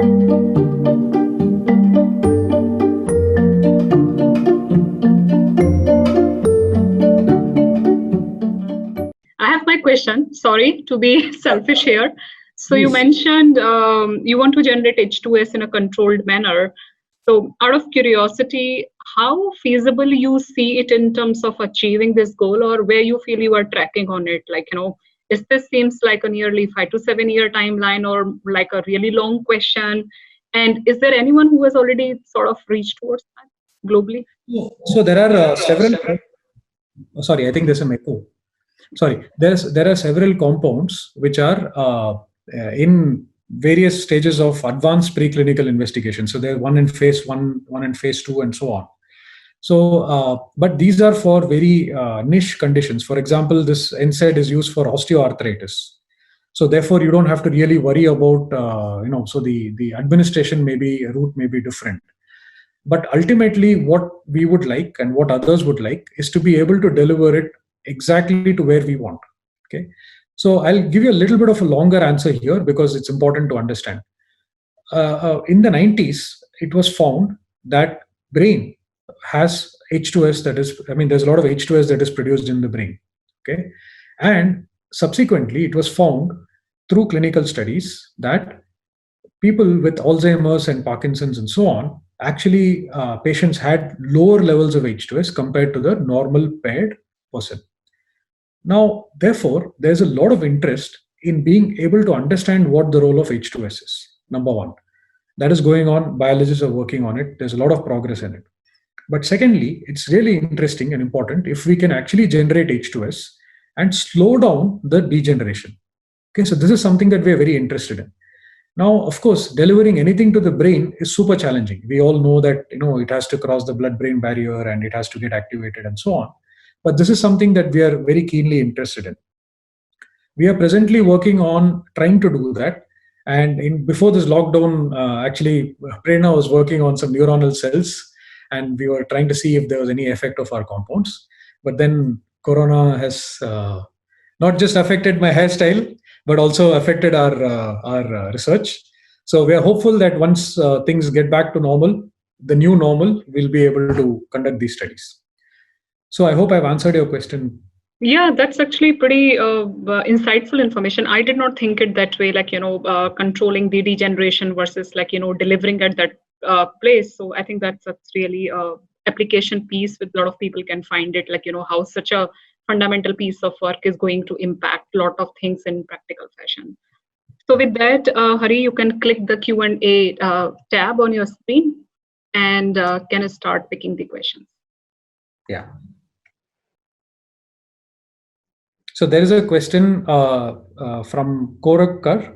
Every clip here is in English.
I have my question. Sorry to be selfish here. So you Please. mentioned you want to generate H2S in a controlled manner. So out of curiosity, how feasible you see it in terms of achieving this goal, or where you feel you are tracking on it? Like, is this seems like a nearly 5 to 7 year timeline, or like a really long question? And is there anyone who has already sort of reached towards that globally? So there are several. Oh, sorry, I think there's some echo. Sorry, there are several compounds which are in various stages of advanced preclinical investigation. So there's one in phase one in phase two, and so on. So, but these are for very niche conditions. For example, this NSAID is used for osteoarthritis. So therefore, you don't have to really worry about, so the administration route may be different. But ultimately, what we would like and what others would like is to be able to deliver it exactly to where we want. Okay. So I'll give you a little bit of a longer answer here because it's important to understand. In the 90s, it was found that brain has H2S there's a lot of H2S that is produced in the brain. Okay. And subsequently, it was found through clinical studies that people with Alzheimer's and Parkinson's and so on, actually patients had lower levels of H2S compared to the normal paired person. Now, therefore, there's a lot of interest in being able to understand what the role of H2S is. Number one, that is going on. Biologists are working on it. There's a lot of progress in it. But secondly, it's really interesting and important if we can actually generate H2S and slow down the degeneration. Okay, so this is something that we are very interested in. Now, of course, delivering anything to the brain is super challenging. We all know that it has to cross the blood-brain barrier and it has to get activated and so on. But this is something that we are very keenly interested in. We are presently working on trying to do that. And before this lockdown, actually, Prerna was working on some neuronal cells, and we were trying to see if there was any effect of our compounds. But then Corona has not just affected my hairstyle, but also affected our research. So we are hopeful that once things get back to normal, the new normal, we'll be able to conduct these studies. So I hope I've answered your question. Yeah, that's actually pretty insightful information. I did not think it that way, like, controlling the degeneration versus like, delivering at that place. So I think that's really application piece with a lot of people can find it, like, how such a fundamental piece of work is going to impact a lot of things in practical fashion. So with that, Hari, you can click the Q&A tab on your screen and can start picking the questions. Yeah. So there is a question from Korakkar.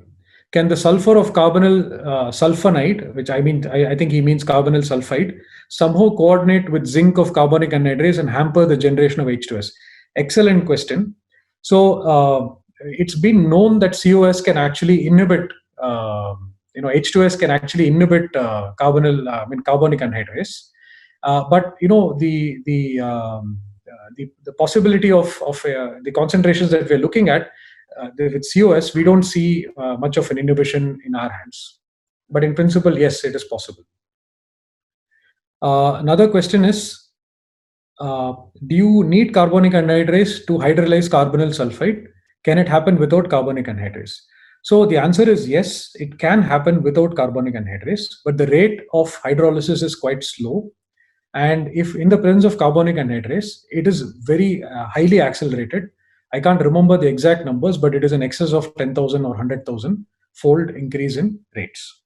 Can the sulfur of carbonyl sulfonide, which I think he means carbonyl sulfide, somehow coordinate with zinc of carbonic anhydrase and hamper the generation of H2S? Excellent question. So it's been known that COS can actually inhibit, H2S can actually inhibit carbonic anhydrase. But the possibility of the concentrations that we're looking at with COS, we don't see much of an inhibition in our hands. But in principle, yes, it is possible. Another question is, do you need carbonic anhydrase to hydrolyze carbonyl sulfide? Can it happen without carbonic anhydrase? So the answer is yes, it can happen without carbonic anhydrase, but the rate of hydrolysis is quite slow. And if in the presence of carbonic anhydrase, it is very highly accelerated. I can't remember the exact numbers, but it is in excess of 10,000 or 100,000 fold increase in rates.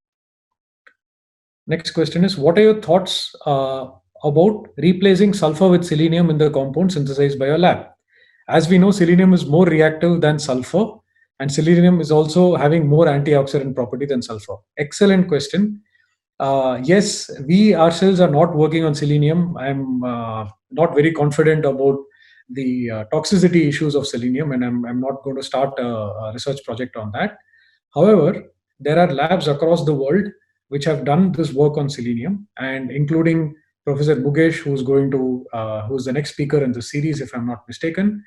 Next question is, what are your thoughts about replacing sulfur with selenium in the compound synthesized by your lab? As we know, selenium is more reactive than sulfur, and selenium is also having more antioxidant property than sulfur. Excellent question. Yes, we ourselves are not working on selenium. I'm not very confident about the toxicity issues of selenium, and I'm not going to start a research project on that. However, there are labs across the world which have done this work on selenium, and including Professor Mukesh, who's the next speaker in the series, if I'm not mistaken.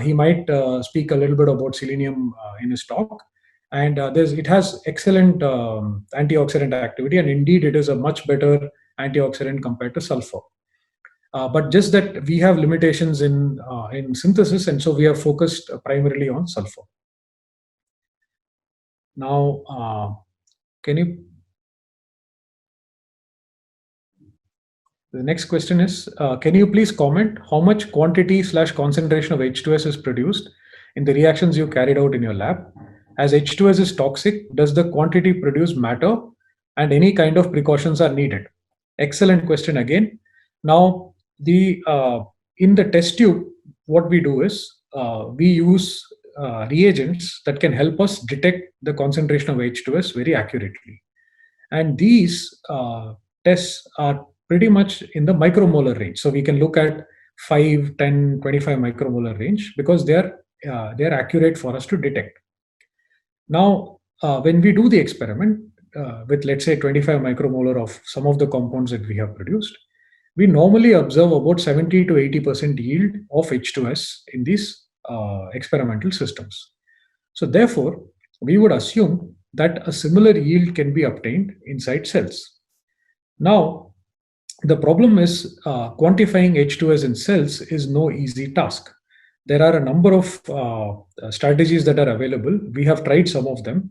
He might speak a little bit about selenium in his talk. And it has excellent antioxidant activity, and indeed it is a much better antioxidant compared to sulfur. But just that we have limitations in synthesis, and so we are focused primarily on sulfur. Now, the next question is, can you please comment how much quantity/concentration of H2S is produced in the reactions you carried out in your lab? As H2S is toxic, does the quantity produced matter, and any kind of precautions are needed? Excellent question again. Now, in the test tube, what we do is we use reagents that can help us detect the concentration of H2S very accurately. And these tests are pretty much in the micromolar range. So we can look at 5, 10, 25 micromolar range because they're accurate for us to detect. Now, when we do the experiment with, let's say, 25 micromolar of some of the compounds that we have produced, we normally observe about 70 to 80% yield of H2S in these experimental systems. So therefore, we would assume that a similar yield can be obtained inside cells. Now, the problem is quantifying H2S in cells is no easy task. There are a number of strategies that are available. We have tried some of them,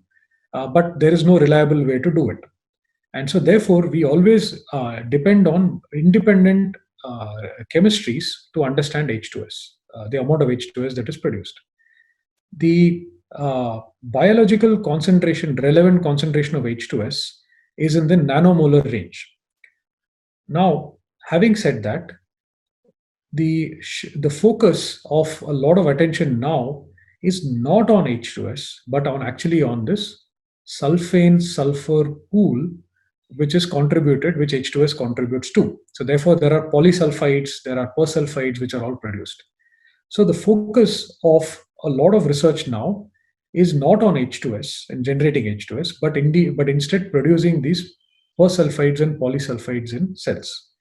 but there is no reliable way to do it. And so therefore, we always depend on independent chemistries to understand H2S, the amount of H2S that is produced. The biological concentration, relevant concentration of H2S is in the nanomolar range. Now, having said that, the focus of a lot of attention now is not on H2S, but actually on this sulfane sulfur pool, which is contributed, which H2S contributes to. So therefore, there are polysulfides, there are persulfides, which are all produced. So the focus of a lot of research now is not on H2S and generating H2S, but instead producing these persulfides and polysulfides in cells.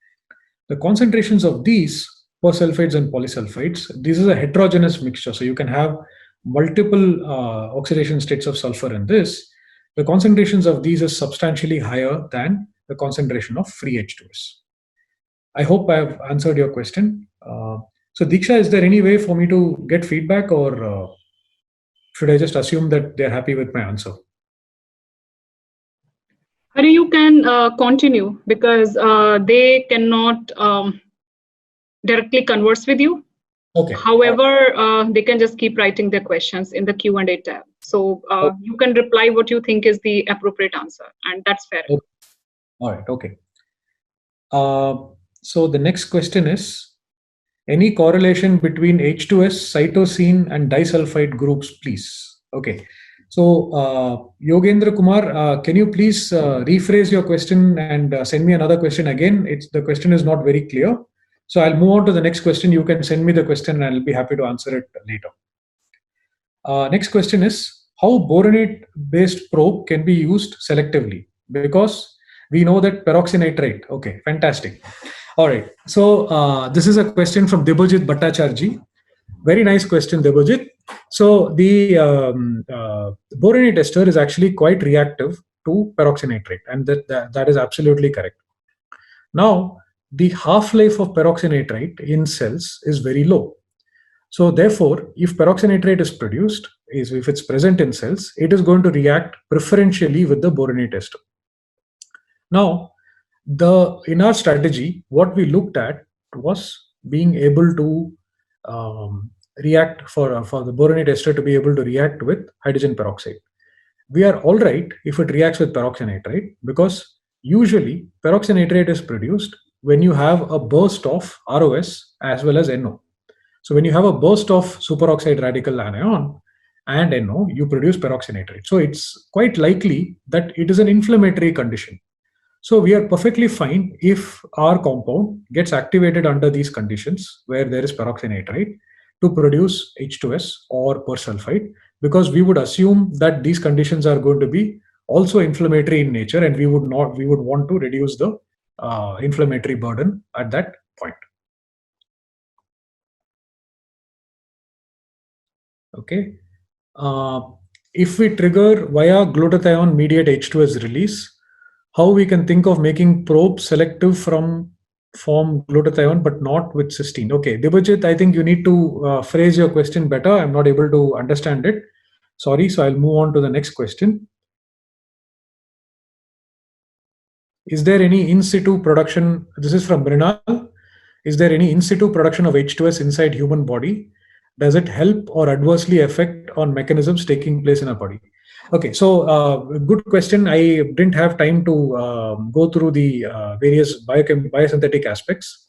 The concentrations of these persulfides and polysulfides, this is a heterogeneous mixture. So you can have multiple oxidation states of sulfur in this. The concentrations of these is substantially higher than the concentration of free H2S. I hope I have answered your question. So Diksha, is there any way for me to get feedback, or should I just assume that they're happy with my answer? Hari, you can continue because they cannot directly converse with you. Okay. However, they can just keep writing their questions in the Q&A tab. So you can reply what you think is the appropriate answer, and that's fair. Okay. All right. Okay. So the next question is, any correlation between H2S, cytosine, and disulfide groups, please? Okay. So Yogendra Kumar, can you please rephrase your question and send me another question again? The question is not very clear. So I'll move on to the next question. You can send me the question and I'll be happy to answer it later. Next question is, how boronate-based probe can be used selectively? Because we know that peroxynitrite. Okay, fantastic. All right. So this is a question from Debojit Bhattacharji. Very nice question, Debojit. So the boronate ester is actually quite reactive to peroxynitrite, and that is absolutely correct. Now, the half-life of peroxynitrite in cells is very low. So therefore, if peroxynitrite is produced, if it's present in cells, it is going to react preferentially with the boronate ester. Now, in our strategy, what we looked at was being able to react for the boronate ester to be able to react with hydrogen peroxide. We are all right if it reacts with peroxynitrite, because usually peroxynitrite is produced when you have a burst of ROS as well as NO. So when you have a burst of superoxide radical anion and NO, you produce peroxynitrite. So it's quite likely that it is an inflammatory condition. So we are perfectly fine if our compound gets activated under these conditions where there is peroxynitrite to produce H2S or persulfide, because we would assume that these conditions are going to be also inflammatory in nature, and we would want to reduce the inflammatory burden at that point. Okay. if we trigger via glutathione mediate H2S release, how we can think of making probes selective from form glutathione but not with cysteine. Okay, Debajit, I think you need to phrase your question better. I'm not able to understand it. Sorry, so I'll move on to the next question. Is there any in situ production? This is from Mrinal. Is there any in situ production of H2S inside human body? Does it help or adversely affect on mechanisms taking place in our body? Okay, so good question. I didn't have time to go through the various biosynthetic aspects.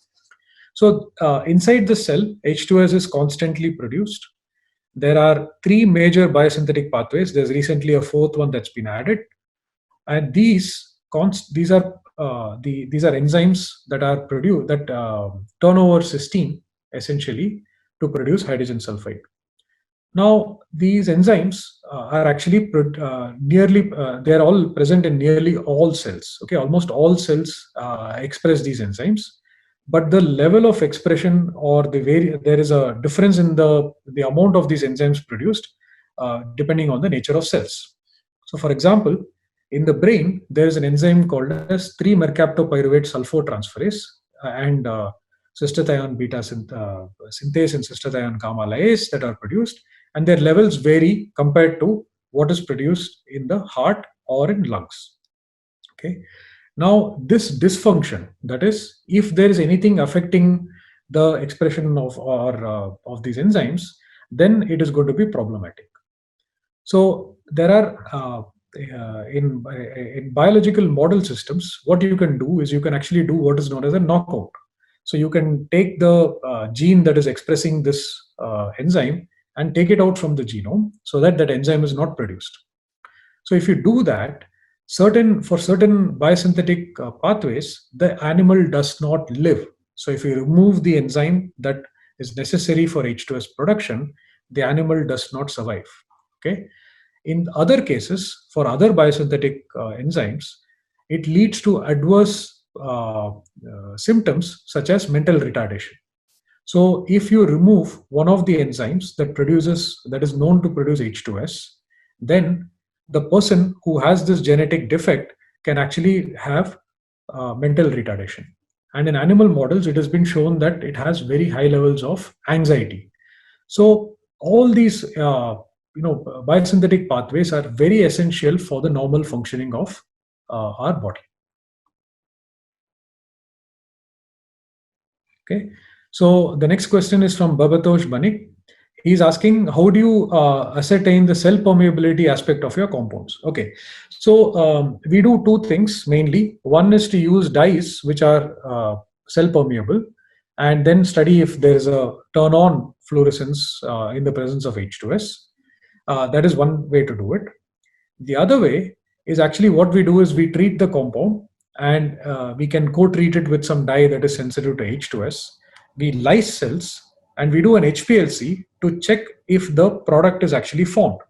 So inside the cell, H2S is constantly produced. There are three major biosynthetic pathways. There's recently a fourth one that's been added, and these are enzymes that are produced that turn over cysteine essentially to produce hydrogen sulfide. Now, these enzymes are actually they are all present in nearly all cells. Okay, almost all cells express these enzymes, but the level of expression or there is a difference in the amount of these enzymes produced depending on the nature of cells. So, for example, in the brain, there is an enzyme called as 3-mercaptopyruvate sulfotransferase and cystathione beta synthase and cystathione gamma lyase that are produced, and their levels vary compared to what is produced in the heart or in lungs. Okay. Now, this dysfunction, that is, if there is anything affecting the expression of these enzymes, then it is going to be problematic. So there are in biological model systems, what you can do is you can actually do what is known as a knockout. So you can take the gene that is expressing this enzyme and take it out from the genome so that enzyme is not produced. So if you do that, for certain biosynthetic pathways, the animal does not live. So if you remove the enzyme that is necessary for H2S production, the animal does not survive. Okay. In other cases, for other biosynthetic enzymes, it leads to adverse symptoms such as mental retardation. So if you remove one of the enzymes that is known to produce H2S, then the person who has this genetic defect can actually have mental retardation. And in animal models, it has been shown that it has very high levels of anxiety. So all these biosynthetic pathways are very essential for the normal functioning of our body. Okay, so the next question is from Babatosh Banik. He's asking, how do you ascertain the cell permeability aspect of your compounds? Okay, so we do two things mainly. One is to use dyes which are cell permeable, and then study if there is a turn-on fluorescence in the presence of H2S. That is one way to do it. The other way is actually what we do is we treat the compound, and we can co-treat it with some dye that is sensitive to H2S. We lyse cells and we do an HPLC to check if the product is actually formed.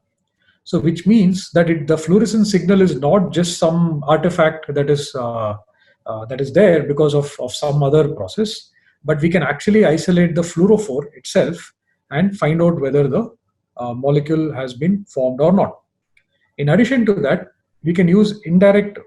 So which means that the fluorescence signal is not just some artifact that is there because of some other process, but we can actually isolate the fluorophore itself and find out whether the molecule has been formed or not. In addition to that, we can use indirect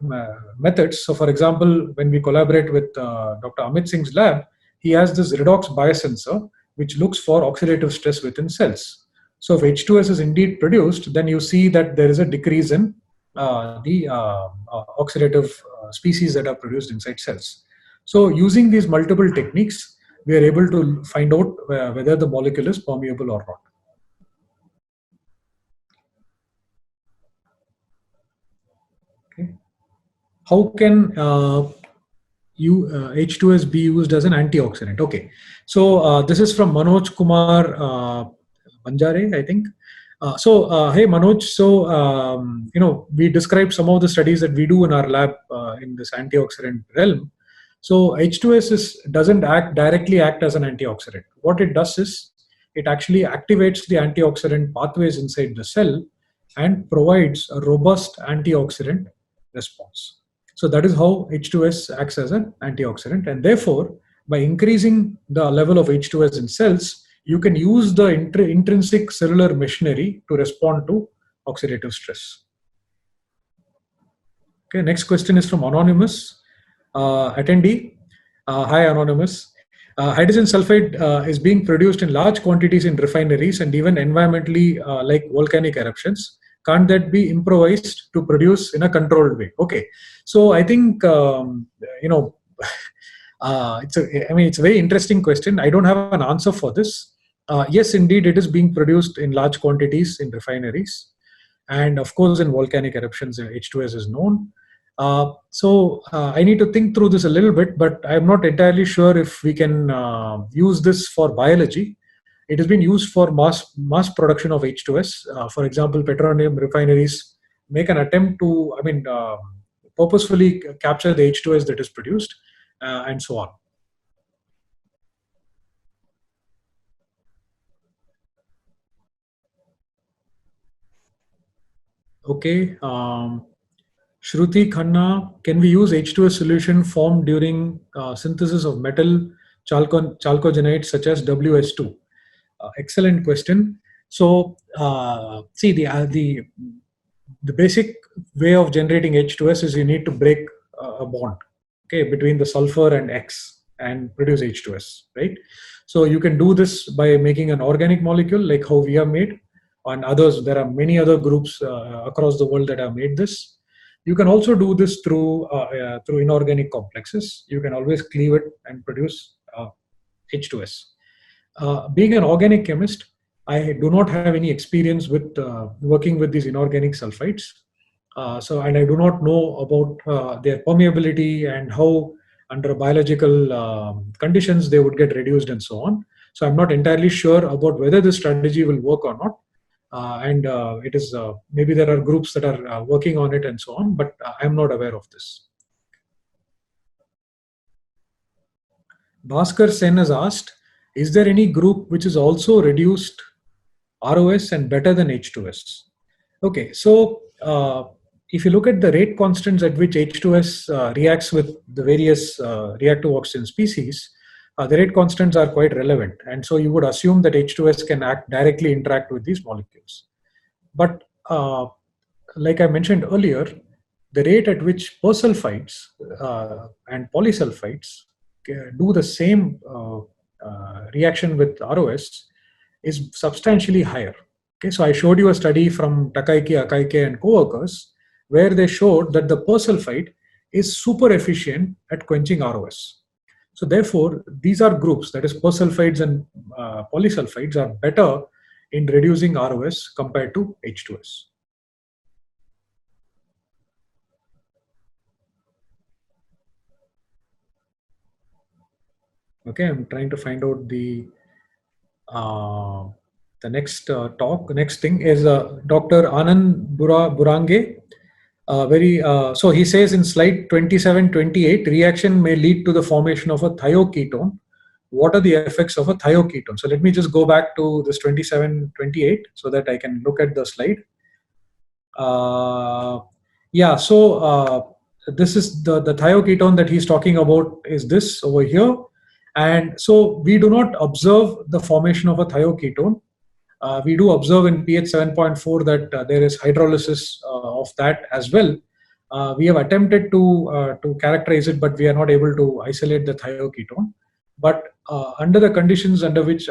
methods. So for example, when we collaborate with Dr. Amit Singh's lab, he has this redox biosensor which looks for oxidative stress within cells. So if H2S is indeed produced, then you see that there is a decrease in the oxidative species that are produced inside cells. So using these multiple techniques, we are able to find out whether the molecule is permeable or not. Okay. How can H2S be used as an antioxidant? Okay, so this is from Manoj Kumar Banjare, I think. Hey Manoj, so we described some of the studies that we do in our lab in this antioxidant realm. So H2S doesn't directly act as an antioxidant. What it does is it actually activates the antioxidant pathways inside the cell and provides a robust antioxidant response. So that is how H2S acts as an antioxidant, and therefore by increasing the level of H2S in cells, you can use the intrinsic cellular machinery to respond to oxidative stress. Okay, next question is from anonymous attendee. Hi, anonymous. Hydrogen sulfide is being produced in large quantities in refineries and even environmentally like volcanic eruptions. Can't that be improvised to produce in a controlled way? Okay, so I think it's a very interesting question. I don't have an answer for this. Yes, indeed, it is being produced in large quantities in refineries, and of course, in volcanic eruptions, H2S is known. I need to think through this a little bit, but I'm not entirely sure if we can use this for biology. It has been used for mass production of H2S. For example, petroleum refineries make an attempt to, purposefully capture the H2S that is produced, and so on. Okay. Shruti Khanna, can we use H2S solution formed during synthesis of metal chalcogenides such as WS2? Excellent question. So, see, the basic way of generating H2S is you need to break a bond, okay, between the sulfur and X and produce H2S, right? So you can do this by making an organic molecule like how we have made, and others. There are many other groups across the world that have made this. You can also do this through inorganic complexes. You can always cleave it and produce H2S. Being an organic chemist, I do not have any experience with working with these inorganic sulfides. And I do not know about their permeability and how under biological conditions they would get reduced and so on. So I'm not entirely sure about whether this strategy will work or not. It is maybe there are groups that are working on it and so on, but I'm not aware of this. Bhaskar Sen has asked, is there any group which is also reduced ROS and better than H2S? Okay, so if you look at the rate constants at which H2S reacts with the various reactive oxygen species, the rate constants are quite relevant. And so you would assume that H2S can directly interact with these molecules. But like I mentioned earlier, the rate at which persulfides and polysulfides do the same reaction with ROS is substantially higher. Okay, so I showed you a study from Takaike, Akaike, and co-workers where they showed that the persulfide is super efficient at quenching ROS. So therefore, these are groups, that is persulfides and polysulfides are better in reducing ROS compared to H2S. Okay, I'm trying to find out the next talk. The next thing is Dr. Anand Burange. So he says in slide 27-28, reaction may lead to the formation of a thioketone. What are the effects of a thioketone? So let me just go back to this 27-28 so that I can look at the slide. This is the thioketone that he's talking about is this over here. And so we do not observe the formation of a thioketone. We do observe in pH 7.4 that there is hydrolysis of that as well. We have attempted to characterize it, but we are not able to isolate the thioketone. But under the conditions under which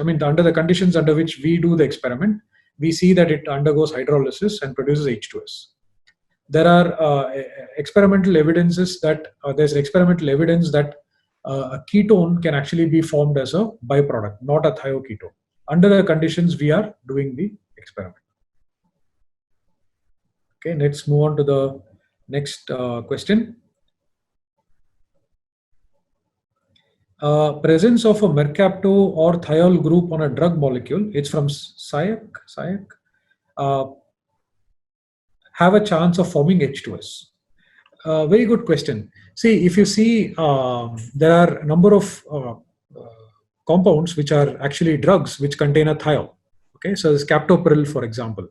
we do the experiment, we see that it undergoes hydrolysis and produces H2S. There are experimental evidence that a ketone can actually be formed as a byproduct, not a thioketone. Under the conditions we are doing the experiment. Okay, let's move on to the next question. Presence of a mercapto or thiol group on a drug molecule, it's from Sayak, have a chance of forming H2S? Very good question. See, if you see, there are a number of compounds which are actually drugs which contain a thiol. Okay, so there's captopril, for example.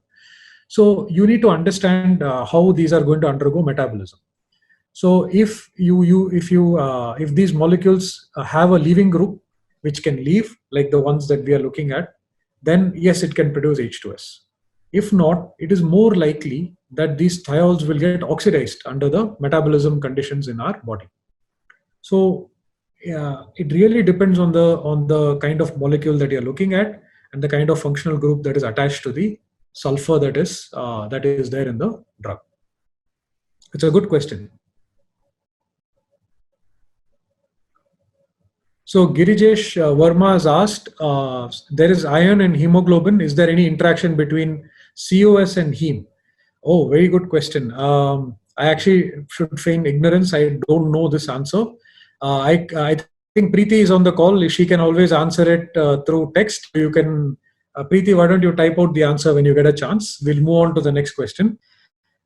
So you need to understand how these are going to undergo metabolism. So if these molecules have a leaving group which can leave, like the ones that we are looking at, then yes, it can produce H2S. If not, it is more likely that these thiols will get oxidized under the metabolism conditions in our body. So it really depends on the kind of molecule that you're looking at and the kind of functional group that is attached to the sulfur that is there in the drug. It's a good question. So Girijesh Verma has asked, there is iron in hemoglobin. Is there any interaction between COS and heme? Oh, very good question. I actually should feign ignorance. I don't know this answer. I think Preeti is on the call. She can always answer it through text. You can, Preeti, why don't you type out the answer when you get a chance? We'll move on to the next question.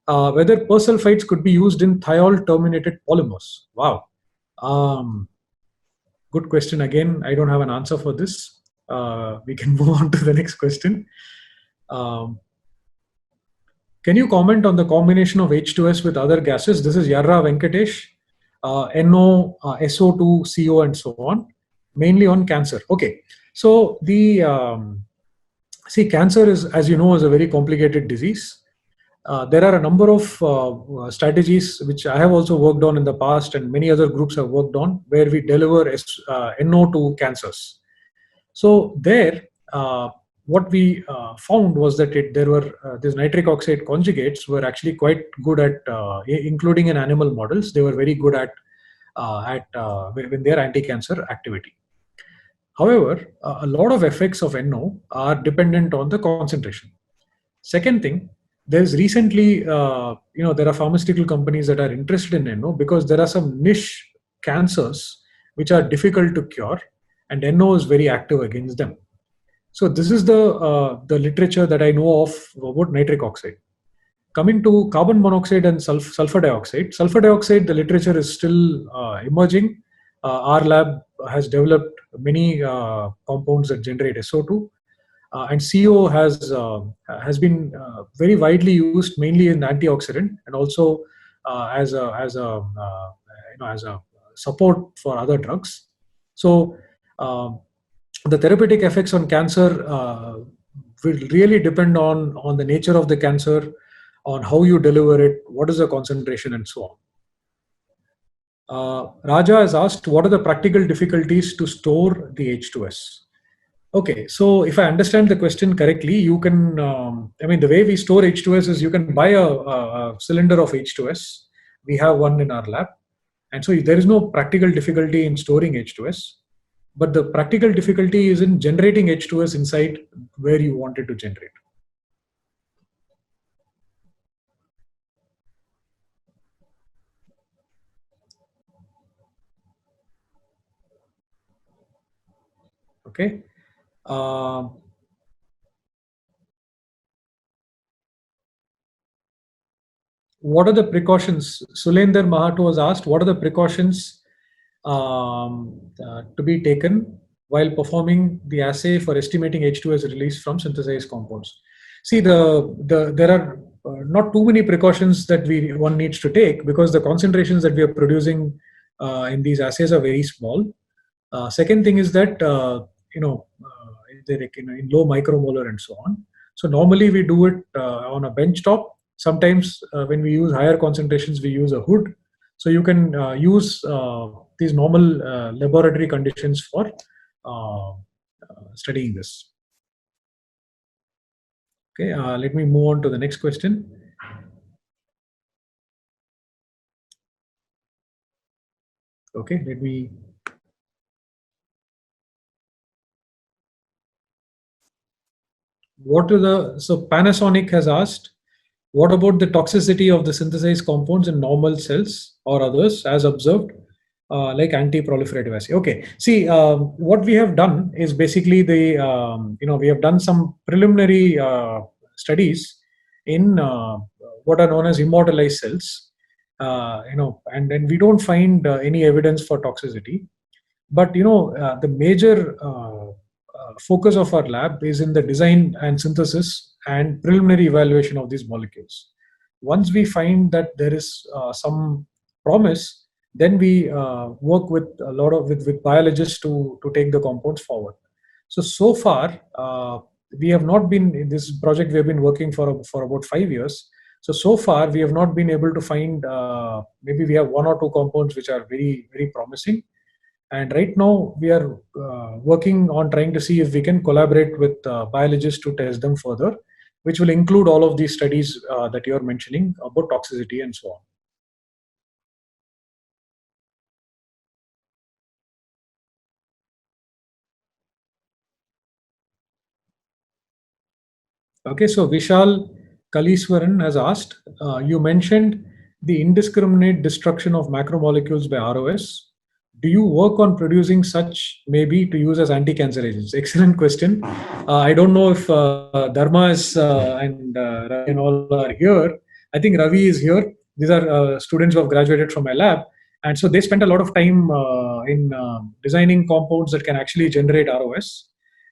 Whether persulfides could be used in thiol terminated polymers. Wow. Good question again. I don't have an answer for this. We can move on to the next question. Can you comment on the combination of H2S with other gases? This is Yarra Venkatesh, NO, SO2, CO, and so on, mainly on cancer. Okay, so the cancer is, as you know, is a very complicated disease. There are a number of strategies which I have also worked on in the past, and many other groups have worked on, where we deliver NO to cancers. So there, what we found was that there were these nitric oxide conjugates were actually quite good at, including in animal models, they were very good at when their anti-cancer activity. However, a lot of effects of NO are dependent on the concentration. Second thing, there's recently, there are pharmaceutical companies that are interested in NO because there are some niche cancers which are difficult to cure, and NO is very active against them. So this is the literature that I know of about nitric oxide. Coming to carbon monoxide and sulfur dioxide. Sulfur dioxide, the literature is still emerging. Our lab has developed many compounds that generate SO2. And CO has been very widely used, mainly in antioxidant and also as a support for other drugs. So the therapeutic effects on cancer will really depend on the nature of the cancer, on how you deliver it, what is the concentration, and so on. Raja has asked, what are the practical difficulties to store the H2S? Okay, so if I understand the question correctly, you can, the way we store H2S is you can buy a cylinder of H2S. We have one in our lab. And so there is no practical difficulty in storing H2S. But the practical difficulty is in generating H2S inside where you want it to generate. Okay. What are the precautions? Sulender Mahato was asked, what are the precautions to be taken while performing the assay for estimating H2S release from synthesized compounds? See, there are not too many precautions that one needs to take because the concentrations that we are producing in these assays are very small. Second thing is that they're in low micromolar and so on. So normally we do it on a bench top. Sometimes when we use higher concentrations, we use a hood. So you can use these normal laboratory conditions for studying this. Okay, let me move on to the next question. Okay, let me. So Panasonic has asked, what about the toxicity of the synthesized compounds in normal cells or others as observed, like anti-proliferative assay? Okay, see, what we have done is basically we have done some preliminary studies in what are known as immortalized cells, and then we don't find any evidence for toxicity. But the major focus of our lab is in the design and synthesis and preliminary evaluation of these molecules. Once we find that there is some promise, then we work with with biologists to take the compounds forward. So far, we have not been in this project. We have been working for about 5 years. So far we have not been able to find. Maybe we have one or two compounds which are very very promising, and right now we are working on trying to see if we can collaborate with biologists to test them further, which will include all of these studies that you are mentioning about toxicity and so on. Okay, so Vishal Kaliswaran has asked, you mentioned the indiscriminate destruction of macromolecules by ROS. Do you work on producing such maybe to use as anti-cancer agents? Excellent question. I don't know if Dharma and Ravi and all are here. I think Ravi is here. These are students who have graduated from my lab. And so they spent a lot of time in designing compounds that can actually generate ROS.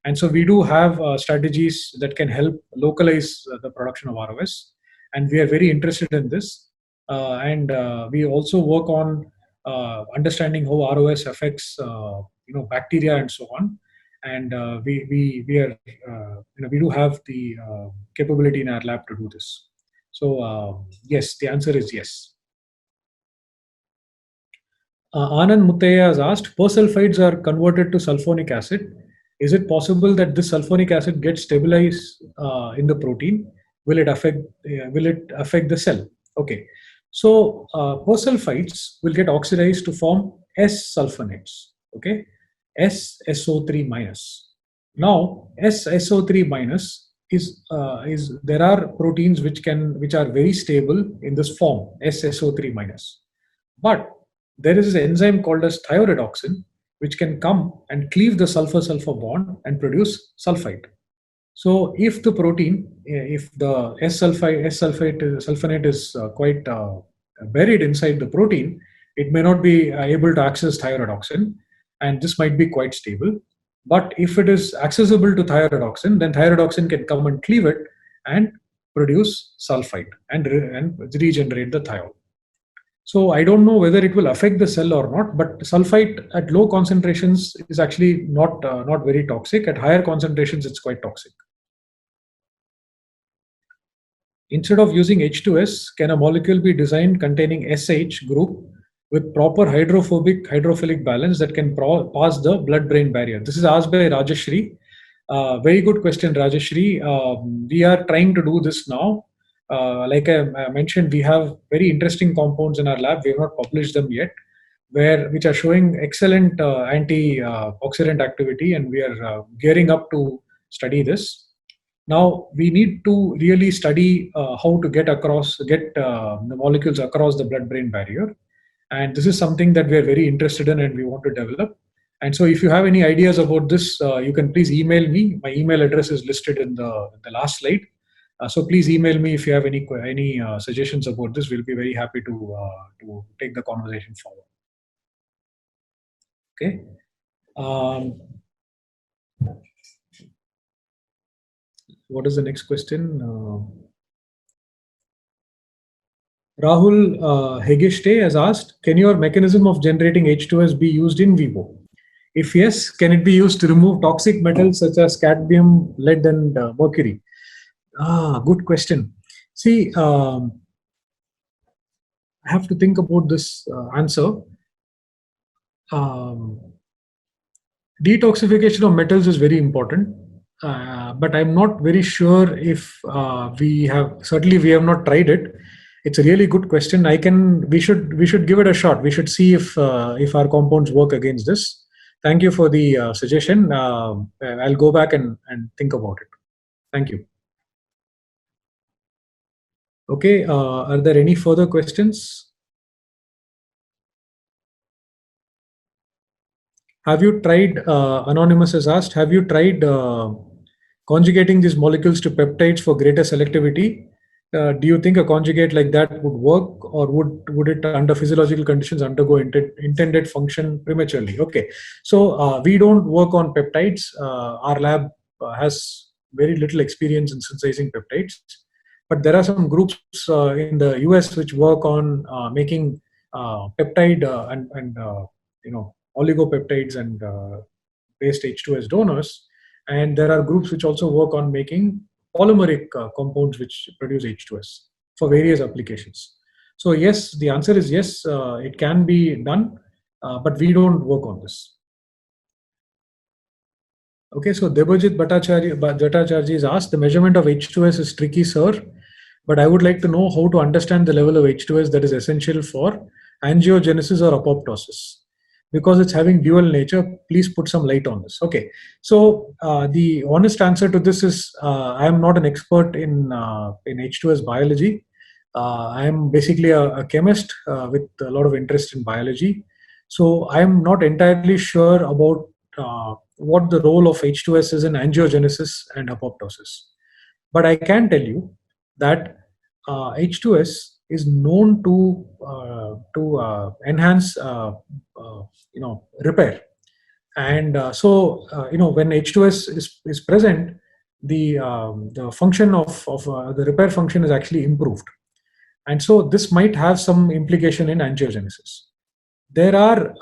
And so we do have strategies that can help localize the production of ROS, and we are very interested in this. And we also work on understanding how ROS affects, bacteria and so on. And we are, we do have the capability in our lab to do this. So yes, the answer is yes. Anand Muttaya has asked, persulfides are converted to sulfonic acid. Is it possible that this sulfonic acid gets stabilized in the protein? Will it affect the cell? Okay, so persulfides will get oxidized to form S-sulfonates. Okay, SSO3 minus. Now SSO3 minus is there are proteins which are very stable in this form SSO3 minus, but there is an enzyme called as thioredoxin which can come and cleave the sulfur-sulfur bond and produce sulfite. So if the protein, if the sulfonate is quite buried inside the protein, it may not be able to access thioredoxin, and this might be quite stable. But if it is accessible to thioredoxin, then thioredoxin can come and cleave it and produce sulfite and regenerate the thiol. So I don't know whether it will affect the cell or not, but sulfite at low concentrations is actually not very toxic. At higher concentrations, it's quite toxic. Instead of using H2S, can a molecule be designed containing SH group with proper hydrophilic balance that can pass the blood-brain barrier? This is asked by Rajashri. Very good question, Rajashri. We are trying to do this now. Like I mentioned, we have very interesting compounds in our lab. We have not published them yet, which are showing excellent antioxidant activity, and we are gearing up to study this. Now we need to really study how to get the molecules across the blood-brain barrier, and this is something that we are very interested in and we want to develop. And so, if you have any ideas about this, you can please email me. My email address is listed in the last slide. So please email me if you have any suggestions about this. We'll be very happy to take the conversation forward. Okay. What is the next question? Rahul Hegeshte has asked, can your mechanism of generating H2S be used in vivo? If yes, can it be used to remove toxic metals such as cadmium, lead, and mercury? Good question. See, I have to think about this answer. Detoxification of metals is very important, but I'm not very sure if we have not tried it. It's a really good question. We should give it a shot. We should see if our compounds work against this. Thank you for the suggestion. I'll go back and think about it. Thank you. Okay, are there any further questions? Have you tried, Anonymous has asked, have you tried conjugating these molecules to peptides for greater selectivity? Do you think a conjugate like that would work, or would it under physiological conditions undergo intended function prematurely? Okay, so we don't work on peptides. Our lab has very little experience in synthesizing peptides. But there are some groups in the US which work on making peptide and oligopeptides and based H2S donors. And there are groups which also work on making polymeric compounds which produce H2S for various applications. So yes, the answer is yes, it can be done, but we don't work on this. Okay, so Debojit Bhattacharya is asked, the measurement of H2S is tricky, sir, but I would like to know how to understand the level of H2S that is essential for angiogenesis or apoptosis. Because it's having dual nature, please put some light on this. Okay, so the honest answer to this is I am not an expert in H2S biology. I am basically a chemist with a lot of interest in biology. So I am not entirely sure about what the role of H2S is in angiogenesis and apoptosis. But I can tell you that H2S is known to enhance repair, and when H2S is present, the function of the repair function is actually improved, and so this might have some implication in angiogenesis. There are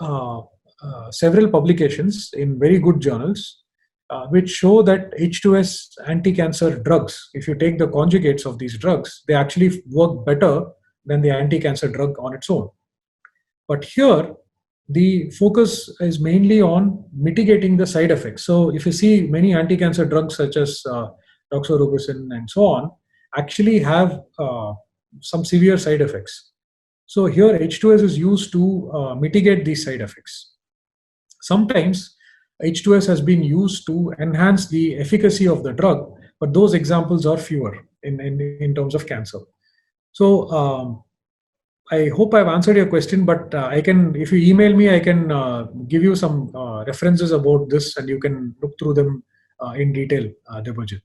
several publications in very good journals which show that H2S anti-cancer drugs, if you take the conjugates of these drugs, they actually work better than the anti-cancer drug on its own. But here, the focus is mainly on mitigating the side effects. So if you see many anti-cancer drugs such as doxorubicin and so on, actually have some severe side effects. So here H2S is used to mitigate these side effects. Sometimes H2S has been used to enhance the efficacy of the drug, but those examples are fewer in terms of cancer. So I hope I've answered your question, but I can, if you email me, I can give you some references about this and you can look through them in detail, Debojit.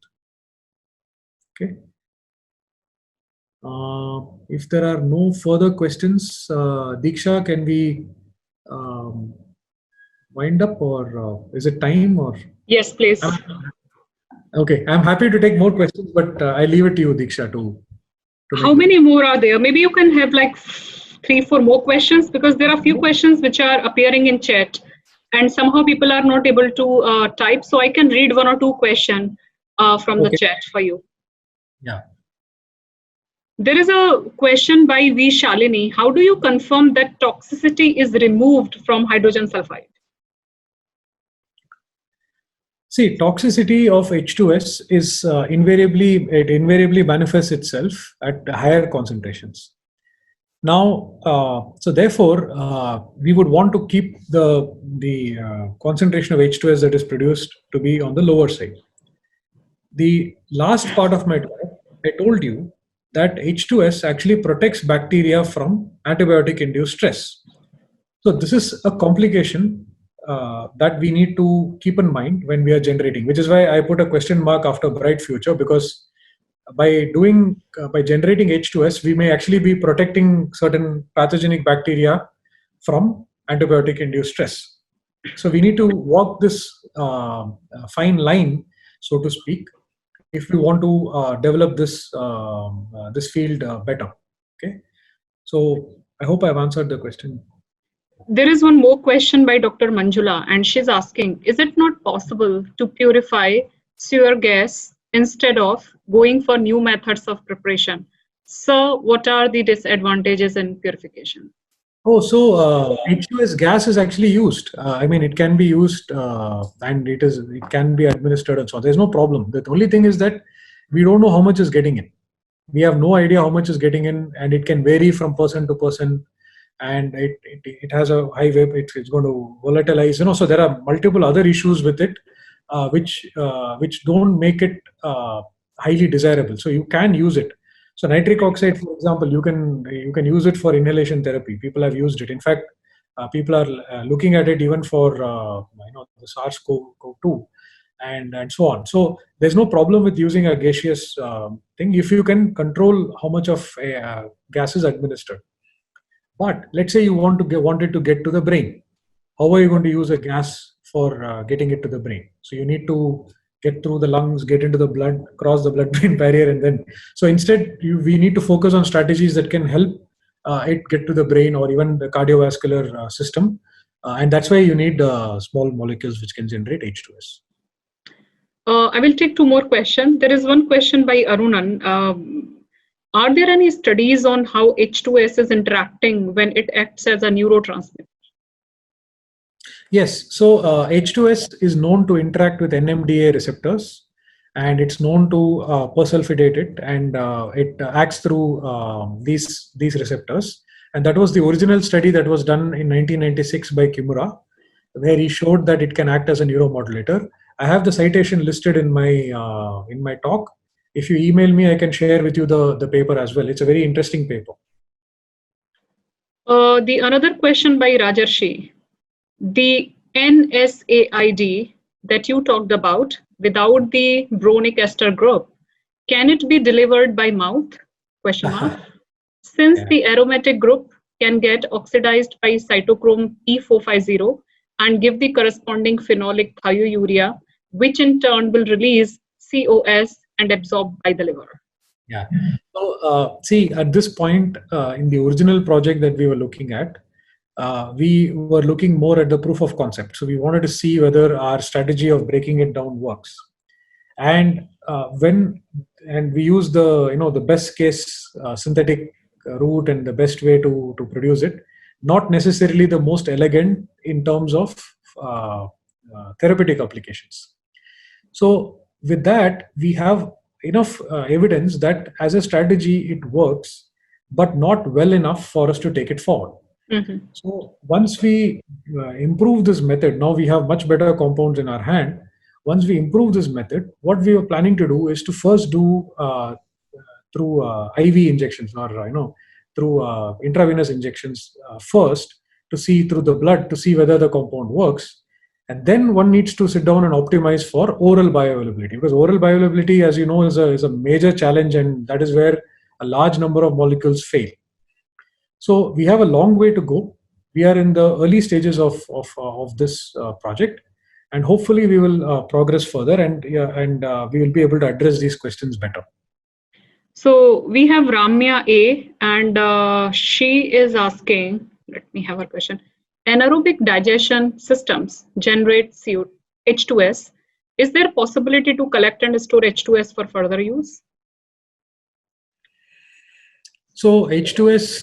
Okay. If there are no further questions, Diksha, can we wind up, or is it time? Or yes, please. Okay, I'm happy to take more questions, but I leave it to you, Diksha, to how many more are there? Maybe you can have like 3-4 more questions, because there are a few questions which are appearing in chat and somehow people are not able to type. So I can read 1 or 2 questions from the chat for you. Yeah. There is a question by V. Shalini. How do you confirm that toxicity is removed from hydrogen sulfide? See, toxicity of H2S is invariably manifests itself at higher concentrations. Now, so therefore, we would want to keep the concentration of H2S that is produced to be on the lower side. The last part of my talk, I told you that H2S actually protects bacteria from antibiotic-induced stress. So this is a complication that we need to keep in mind when we are generating, which is why I put a question mark after bright future, because by generating H2S, we may actually be protecting certain pathogenic bacteria from antibiotic-induced stress. So we need to walk this fine line, so to speak, if we want to develop this this field better. Okay, so I hope I've answered the question. There is one more question by Dr. Manjula, and she's asking, is it not possible to purify sewer gas instead of going for new methods of preparation? So what are the disadvantages in purification? Oh, so H2S gas is actually used. I mean, it can be used and it can be administered and so on. There's no problem. The only thing is that we don't know how much is getting in. We have no idea how much is getting in, and it can vary from person to person. And it has a high web, it's going to volatilize, so there are multiple other issues with it which don't make it highly desirable. So you can use it. So nitric oxide, for example, you can use it for inhalation therapy. People have used it. In fact, people are looking at it even for the SARS-CoV-2 and so on. So there's no problem with using a gaseous thing if you can control how much of gas is administered. But let's say you wanted to get to the brain. How are you going to use a gas for getting it to the brain? So you need to get through the lungs, get into the blood, cross the blood-brain barrier, and then. So instead, we need to focus on strategies that can help it get to the brain or even the cardiovascular system, and that's why you need small molecules which can generate H2S. I will take two more questions. There is one question by Arunan. Are there any studies on how H2S is interacting when it acts as a neurotransmitter? Yes. So H2S is known to interact with NMDA receptors, and it's known to persulfidate it, and it acts through these receptors. And that was the original study that was done in 1996 by Kimura, where he showed that it can act as a neuromodulator. I have the citation listed in my talk. If you email me, I can share with you the paper as well. It's a very interesting paper. The another question by Rajarshi. The NSAID that you talked about without the bronic ester group, can it be delivered by mouth? Question mark. Since the aromatic group can get oxidized by cytochrome P450 and give the corresponding phenolic thiourea, which in turn will release COS and absorbed by the liver. Yeah. So see, at this point in the original project that we were looking at, we were looking more at the proof of concept. So we wanted to see whether our strategy of breaking it down works. And we use the best case synthetic route and the best way to produce it, not necessarily the most elegant in terms of therapeutic applications. So with that, we have enough evidence that as a strategy it works, but not well enough for us to take it forward. Mm-hmm. So once we improve this method, now we have much better compounds in our hand. Once we improve this method, what we are planning to do is to first do through IV injections, or through intravenous injections first, to see through the blood to see whether the compound works. And then one needs to sit down and optimize for oral bioavailability, because oral bioavailability, as you know, is a major challenge, and that is where a large number of molecules fail. So we have a long way to go. We are in the early stages of this project, and hopefully we will progress further, and we will be able to address these questions better. So we have Ramya A, and she is asking, let me have her question. Anaerobic digestion systems generate H2S. Is there possibility to collect and store H2S for further use? So H2S,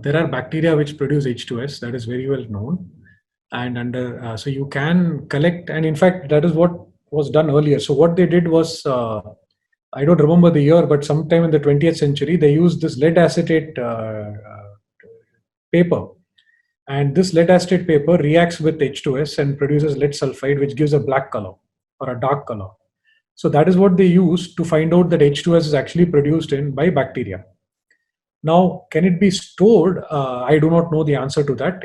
there are bacteria which produce H2S. That is very well known. And so you can collect, and in fact, that is what was done earlier. So what they did was, I don't remember the year, but sometime in the 20th century, they used this lead acetate paper. And this lead acetate paper reacts with H2S and produces lead sulfide, which gives a black color or a dark color. So that is what they use to find out that H2S is actually produced by bacteria. Now, can it be stored? I do not know the answer to that.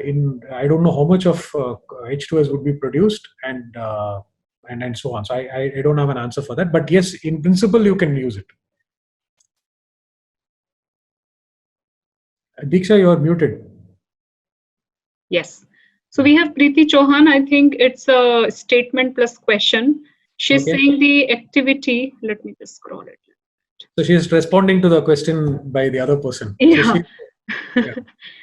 I don't know how much of H2S would be produced, and so on. So I don't have an answer for that. But yes, in principle, you can use it. Diksha, you are muted. Yes. So we have Preeti Chauhan. I think it's a statement plus question. She's saying the activity. Let me just scroll it. So she is responding to the question by the other person. Yeah. So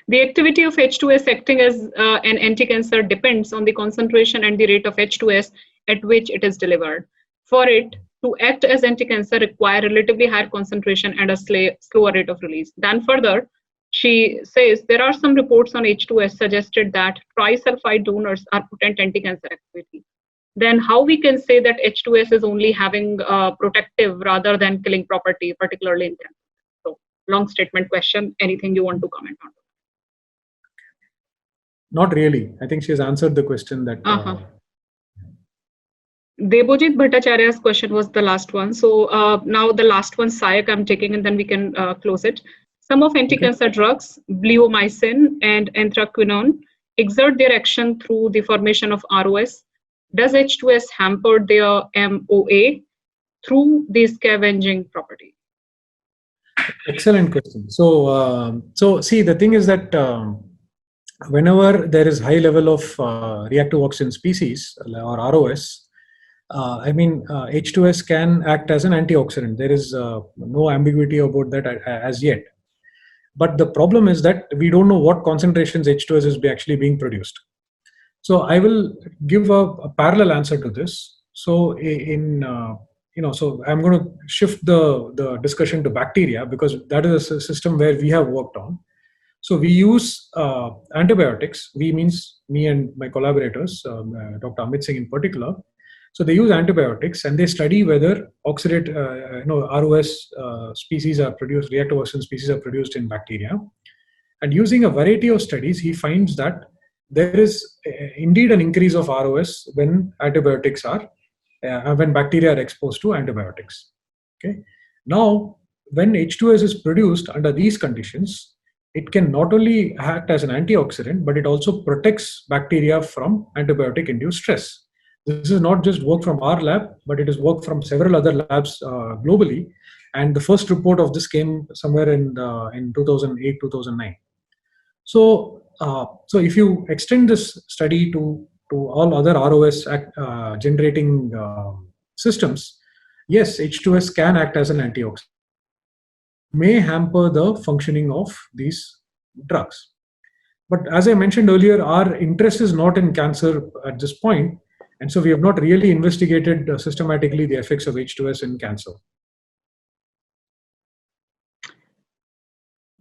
the activity of H2S acting as an anti-cancer depends on the concentration and the rate of H2S at which it is delivered. For it to act as anti-cancer require relatively higher concentration and a slower rate of release. Then further, she says there are some reports on H2S suggested that trisulfide donors are potent anti-cancer activity. Then how we can say that H2S is only having protective rather than killing property, particularly in cancer? So long statement question. Anything you want to comment on? Not really. I think she has answered the question that. Debojit Bhattacharya's question was the last one. So now the last one, Sayak, I'm taking, and then we can close it. Some of anti-cancer drugs, bleomycin and anthraquinone, exert their action through the formation of ROS. Does H2S hamper their MOA through the scavenging property? Excellent question. So see, the thing is that whenever there is high level of reactive oxygen species or ROS, H2S can act as an antioxidant. There is no ambiguity about that as yet. But the problem is that we don't know what concentrations H2S is actually being produced. So I will give a parallel answer to this. So so I'm going to shift the discussion to bacteria, because that is a system where we have worked on. So we use antibiotics. We means me and my collaborators, Dr. Amit Singh in particular. So they use antibiotics and they study whether ROS species are produced, reactive oxygen species are produced in bacteria. And using a variety of studies, he finds that there is indeed an increase of ROS when when bacteria are exposed to antibiotics. Okay. Now, when H2S is produced under these conditions, it can not only act as an antioxidant, but it also protects bacteria from antibiotic-induced stress. This is not just work from our lab, but it is work from several other labs globally. And the first report of this came somewhere in 2008, 2009. So if you extend this study to all other ROS generating systems, yes, H2S can act as an antioxidant. May hamper the functioning of these drugs. But as I mentioned earlier, our interest is not in cancer at this point, and so we have not really investigated systematically the effects of H2S in cancer.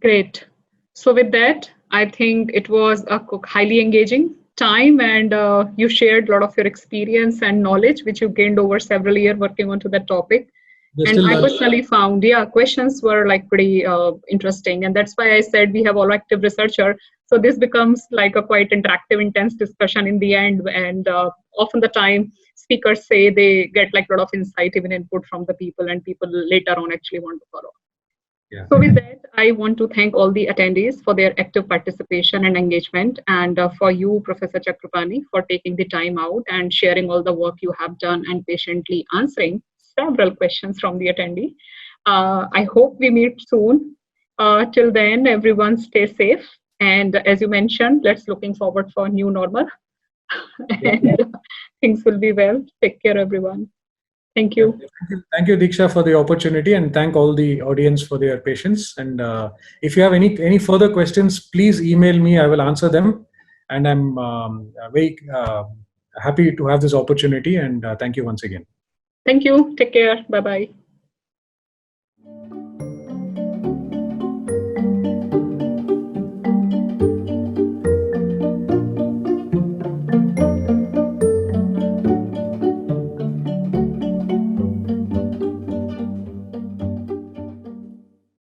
Great. So with that, I think it was a highly engaging time, and you shared a lot of your experience and knowledge, which you gained over several years working onto that topic. And I personally found, questions were like pretty interesting. And that's why I said we have all active researcher. So this becomes like a quite interactive, intense discussion in the end. And often the time speakers say they get like a lot of insight, even input from the people, and people later on actually want to follow. Yeah. So with that, I want to thank all the attendees for their active participation and engagement, and for you, Professor Chakrapani, for taking the time out and sharing all the work you have done and patiently answering several questions from the attendee. I hope we meet soon. Till then, everyone stay safe. And as you mentioned, let's looking forward for new normal. And things will be well. Take care, everyone. Thank you. Thank you, Diksha, for the opportunity, and thank all the audience for their patience. And if you have any further questions, please email me. I will answer them. And I'm very happy to have this opportunity. And thank you once again. Thank you. Take care. Bye-bye.